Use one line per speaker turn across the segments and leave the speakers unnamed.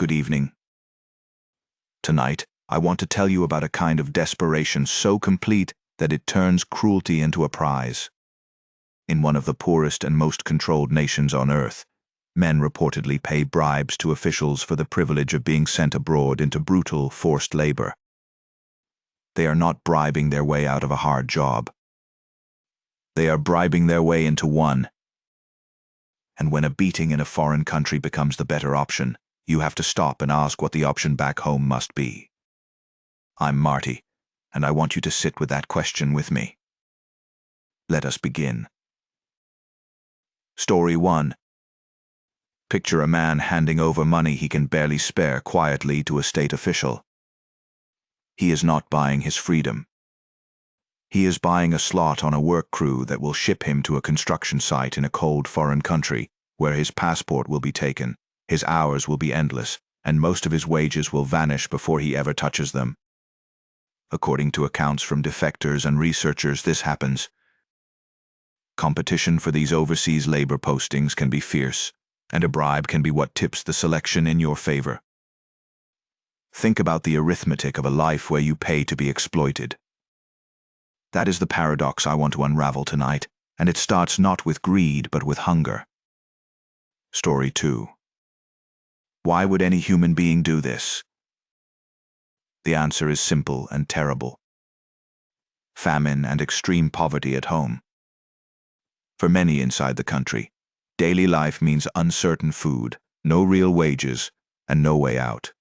Good evening. Tonight, I want to tell you about a kind of desperation so complete that it turns cruelty into a prize. In one of the poorest and most controlled nations on earth, men reportedly pay bribes to officials for the privilege of being sent abroad into brutal, forced labor. They are not bribing their way out of a hard job. They are bribing their way into one. And when a beating in a foreign country becomes the better option, you have to stop and ask what the option back home must be. I'm Marty, and I want you to sit with that question with me. Let us begin. Story 1. Picture a man handing over money he can barely spare quietly to a state official. He is not buying his freedom. He is buying a slot on a work crew that will ship him to a construction site in a cold foreign country where his passport will be taken, his hours will be endless, and most of his wages will vanish before he ever touches them. According to accounts from defectors and researchers, this happens. Competition for these overseas labor postings can be fierce, and a bribe can be what tips the selection in your favor. Think about the arithmetic of a life where you pay to be exploited. That is the paradox I want to unravel tonight, and it starts not with greed but with hunger. Story 2. Why would any human being do this? The answer is simple and terrible. Famine and extreme poverty at home. For many inside the country, daily life means uncertain food, no real wages, and no way out.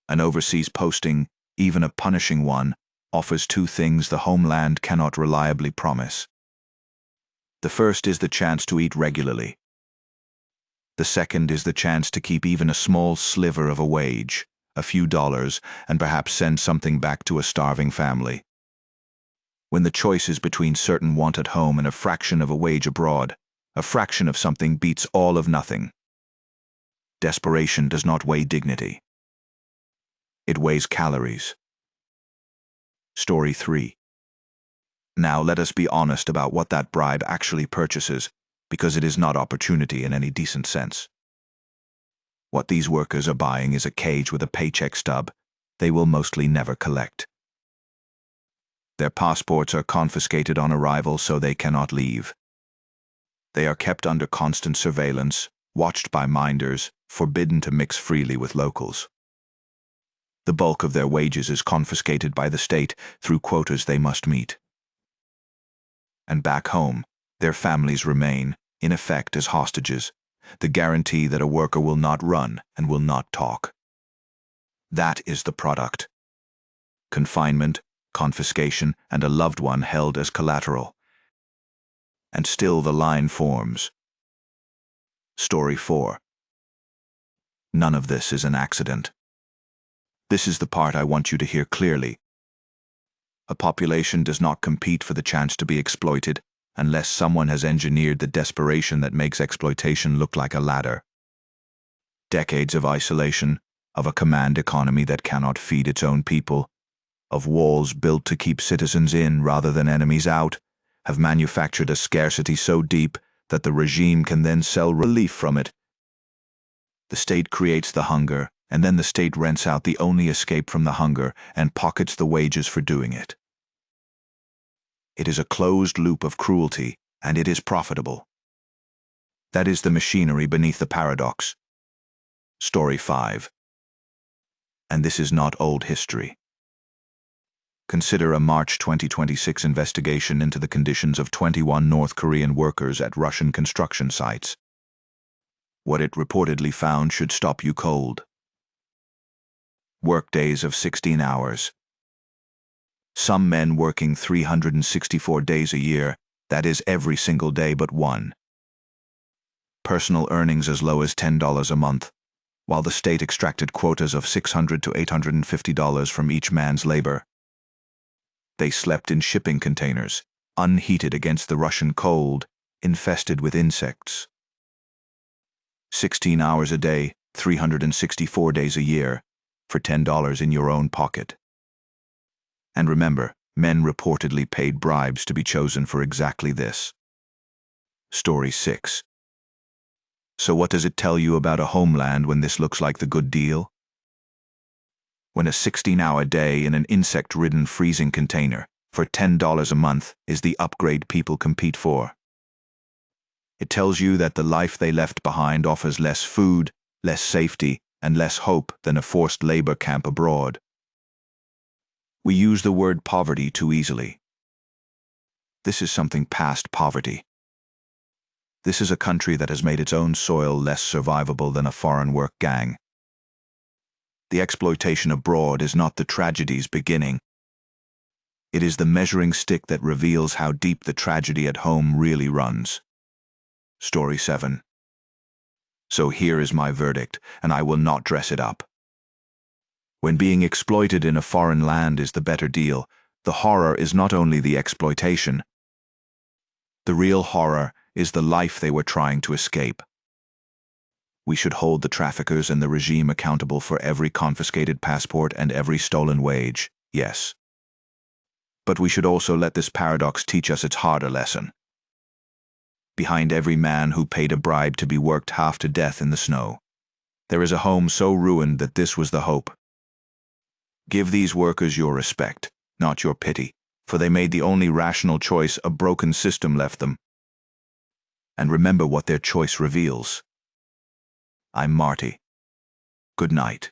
An overseas posting, even a punishing one, offers two things the homeland cannot reliably promise. The first is the chance to eat regularly. The second is the chance to keep even a small sliver of a wage, a few dollars, and perhaps send something back to a starving family. When the choice is between certain want at home and a fraction of a wage abroad, a fraction of something beats all of nothing. Desperation does not weigh dignity. It weighs calories. Story 3. Now let us be honest about what that bribe actually purchases, because it is not opportunity in any decent sense. What these workers are buying is a cage with a paycheck stub they will mostly never collect. Their passports are confiscated on arrival so they cannot leave. They are kept under constant surveillance, watched by minders, forbidden to mix freely with locals. The bulk of their wages is confiscated by the state through quotas they must meet. And back home, their families remain, in effect, as hostages, the guarantee that a worker will not run and will not talk. That is the product. Confinement, confiscation, and a loved one held as collateral. And still the line forms. Story 4. None of this is an accident. This is the part I want you to hear clearly. A population does not compete for the chance to be exploited unless someone has engineered the desperation that makes exploitation look like a ladder. Decades of isolation, of a command economy that cannot feed its own people, of walls built to keep citizens in rather than enemies out, have manufactured a scarcity so deep that the regime can then sell relief from it. The state creates the hunger, and then the state rents out the only escape from the hunger and pockets the wages for doing it. It is a closed loop of cruelty, and it is profitable. That is the machinery beneath the paradox. Story 5. And this is not old history. Consider a March 2026 investigation into the conditions of 21 North Korean workers at Russian construction sites. What it reportedly found should stop you cold. Workdays of 16 hours. Some men working 364 days a year, that is every single day but one. Personal earnings as low as $10 a month, while the state extracted quotas of $600 to $850 from each man's labor. They slept in shipping containers, unheated against the Russian cold, infested with insects. 16 hours a day, 364 days a year, for $10 in your own pocket. And remember, men reportedly paid bribes to be chosen for exactly this. Story 6. So what does it tell you about a homeland when this looks like the good deal? When a 16-hour day in an insect-ridden freezing container for $10 a month is the upgrade people compete for. It tells you that the life they left behind offers less food, less safety, and less hope than a forced labor camp abroad. We use the word poverty too easily. This is something past poverty. This is a country that has made its own soil less survivable than a foreign work gang. The exploitation abroad is not the tragedy's beginning. It is the measuring stick that reveals how deep the tragedy at home really runs. Story 7. So here is my verdict, and I will not dress it up. When being exploited in a foreign land is the better deal, the horror is not only the exploitation. The real horror is the life they were trying to escape. We should hold the traffickers and the regime accountable for every confiscated passport and every stolen wage, yes. But we should also let this paradox teach us its harder lesson. Behind every man who paid a bribe to be worked half to death in the snow, there is a home so ruined that this was the hope. Give these workers your respect, not your pity, for they made the only rational choice a broken system left them. And remember what their choice reveals. I'm Marty. Good night.